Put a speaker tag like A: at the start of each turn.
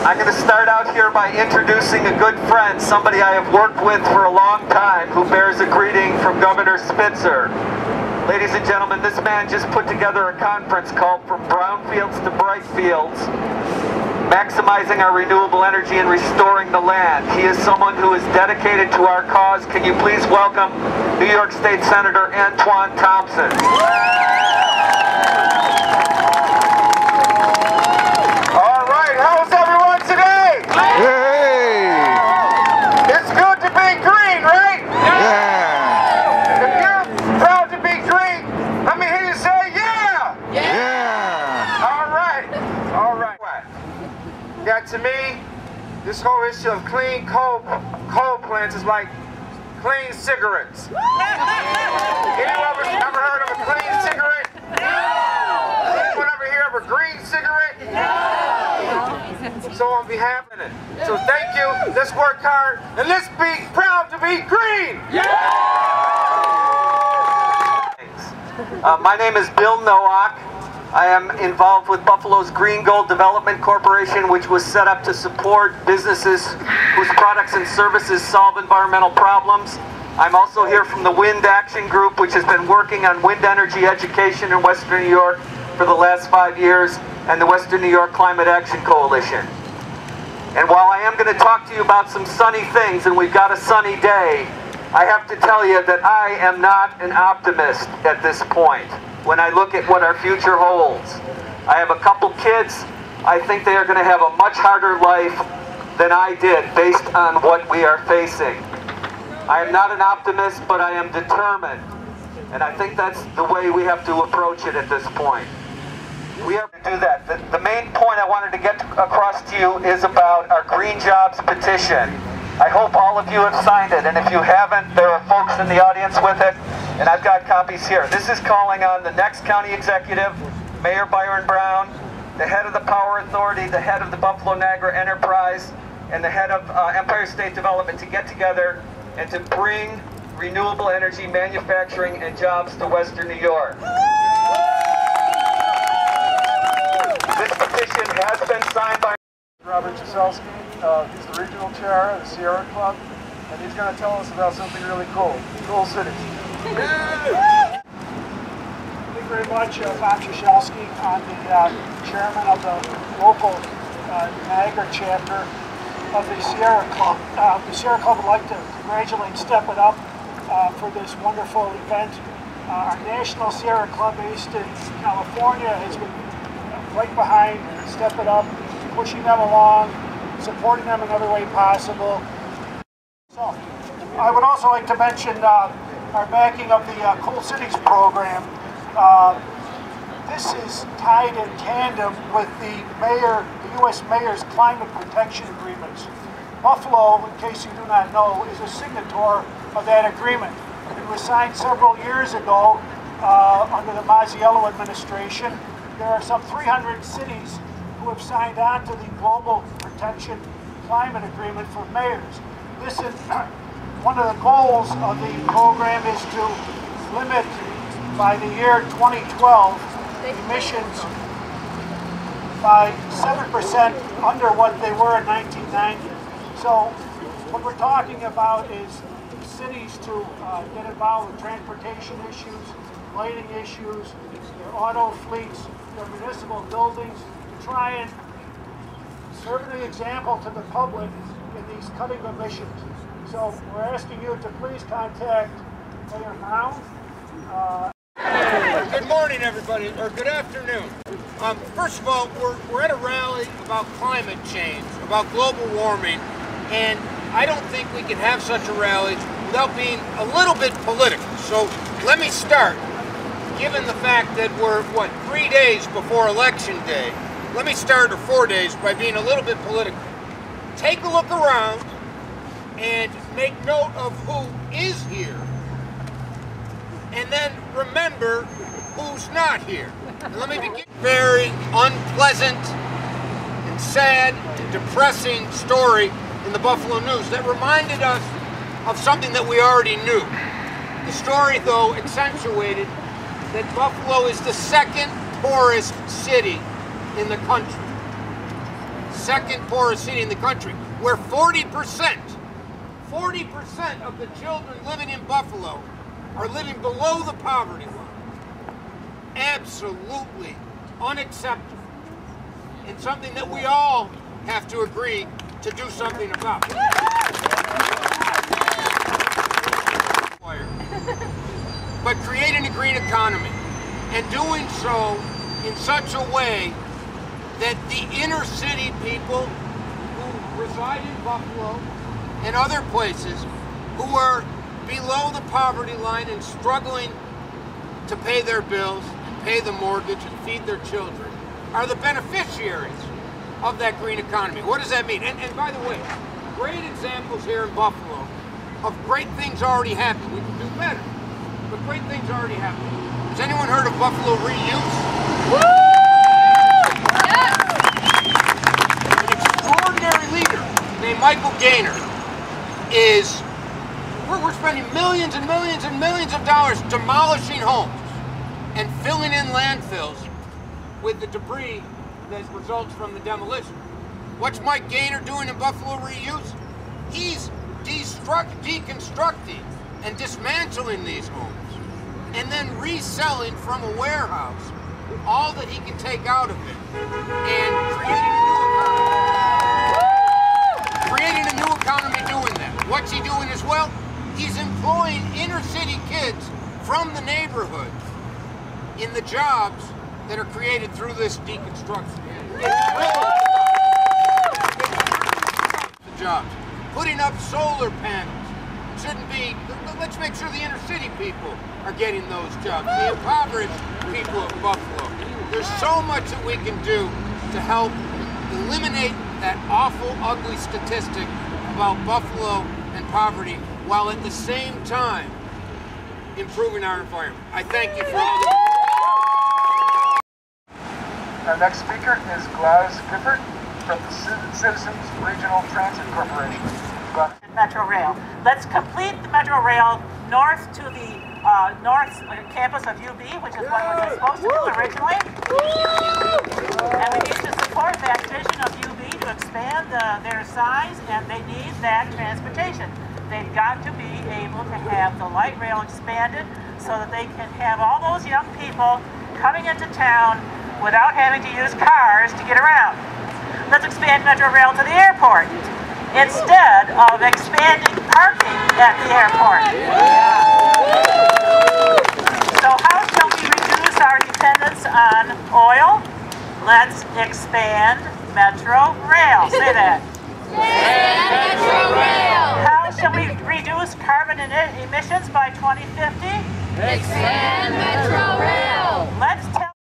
A: I'm going to start out here by introducing a good friend, somebody I have worked with for a long time, who bears a greeting from Governor Spitzer. Ladies and gentlemen, this man just put together a conference called From Brownfields to Bright Fields, maximizing our renewable energy and restoring the land. He is someone who is dedicated to our cause. Can you please welcome New York State Senator Antoine Thompson.
B: All right, how's everyone today?
C: Hey!
B: It's good to be green, right?
C: Yeah!
B: If you're proud to be green, let me hear you say yeah!
C: Yeah!
B: All right, all right. Yeah, to me, this whole issue of clean coal plants is like clean cigarettes. Anyone ever heard of a clean cigarette? No! Anyone ever hear of a green cigarette? No! So on behalf of it, so thank you, let's work hard, and let's be proud to be green!
A: My name is Bill Nowak. I am involved with Buffalo's Green Gold Development Corporation, which was set up to support businesses whose products and services solve environmental problems. I'm also here from the Wind Action Group, which has been working on wind energy education in Western New York for the last 5 years, and the Western New York Climate Action Coalition. And while I am going to talk to you about some sunny things, and we've got a sunny day, I have to tell you that I am not an optimist at this point when I look at what our future holds. I have a couple kids. I think they are going to have a much harder life than I did based on what we are facing. I am not an optimist, but I am determined. And I think that's the way we have to approach it at this point. We have to do that. The main point I wanted to get across to you is about our Green Jobs petition. I hope all of you have signed it, and if you haven't, there are folks in the audience with it, and I've got copies here. This is calling on the next county executive, Mayor Byron Brown, the head of the Power Authority, the head of the Buffalo Niagara Enterprise, and the head of Empire State Development to get together and to bring renewable energy manufacturing and jobs to Western New York. This petition has been signed by
D: Robert Kowalski. He's the regional chair of the Sierra Club, and he's going to tell us about something really cool. Cool cities.
E: Thank you very much, Bob Kowalski. I'm the chairman of the local Niagara chapter of the Sierra Club. The Sierra Club would like to congratulate StepItUp for this wonderful event. Our National Sierra Club based in California has been right behind StepItUp, pushing them along, supporting them in every way possible. So, I would also like to mention our backing of the Cool Cities program. This is tied in tandem with the U.S. Mayor's climate protection agreements. Buffalo, in case you do not know, is a signatory of that agreement. It was signed several years ago under the Mazziello administration. There are some 300 cities who have signed on to the Global Protection Climate Agreement for mayors. This is one of the goals of the program is to limit by the year 2012 emissions by 7% under what they were in 1990. So what we're talking about is cities to get involved with transportation issues, lighting issues, their auto fleets, their municipal buildings, try and serve an example to the public in these cutting emissions. So we're asking you to please contact Mayor Brown.
F: Good morning, everybody, or good afternoon. First of all, we're at a rally about climate change, about global warming, and I don't think we can have such a rally without being a little bit political. So let me start. Given the fact that we're, 3 days before Election Day, let me start, or 4 days, by being a little bit political. Take a look around and make note of who is here, and then remember who's not here. And let me begin. Very unpleasant and sad and depressing story in the Buffalo News that reminded us of something that we already knew. The story, though, accentuated that Buffalo is the second poorest city in the country. second poorest city in the country, where 40% of the children living in Buffalo are living below the poverty line. Absolutely unacceptable. And something that we all have to agree to do something about. But creating a green economy, and doing so in such a way that the inner city people who reside in Buffalo and other places who are below the poverty line and struggling to pay their bills and pay the mortgage and feed their children are the beneficiaries of that green economy. What does that mean? And by the way, great examples here in Buffalo of great things already happening. We can do better, but great things already happening. Has anyone heard of Buffalo Reuse? Woo! Yes! An extraordinary leader named Michael Gaynor is, we're spending millions and millions and millions of dollars demolishing homes and filling in landfills with the debris that results from the demolition. What's Mike Gaynor doing in Buffalo Reuse? He's deconstructing and dismantling these homes and then reselling from a warehouse all that he can take out of it and creating a new economy doing that. What's he doing as well? He's employing inner city kids from the neighborhood in the jobs that are created through this deconstruction. The jobs. Putting up solar panels shouldn't be, let's make sure the inner city people are getting those jobs, the impoverished people of Buffalo. There's so much that we can do to help eliminate that awful, ugly statistic about Buffalo and poverty, while at the same time improving our environment. I thank you for all this.
D: Our next speaker is Gladys Gifford from the Citizens Regional Transit Corporation.
G: Metro Rail. Let's complete the Metro Rail north to the north campus of UB, which is what we were supposed to do originally. And we need to support that vision of UB to expand their size, and they need that transportation. They've got to be able to have the light rail expanded so that they can have all those young people coming into town without having to use cars to get around. Let's expand Metro Rail to the airport instead of expanding parking at the airport. So how shall we reduce our dependence on oil? Let's expand Metro Rail. Say that.
H: Expand Metro Rail.
G: How shall we reduce carbon emissions by 2050?
H: Expand Metro Rail.
G: Let's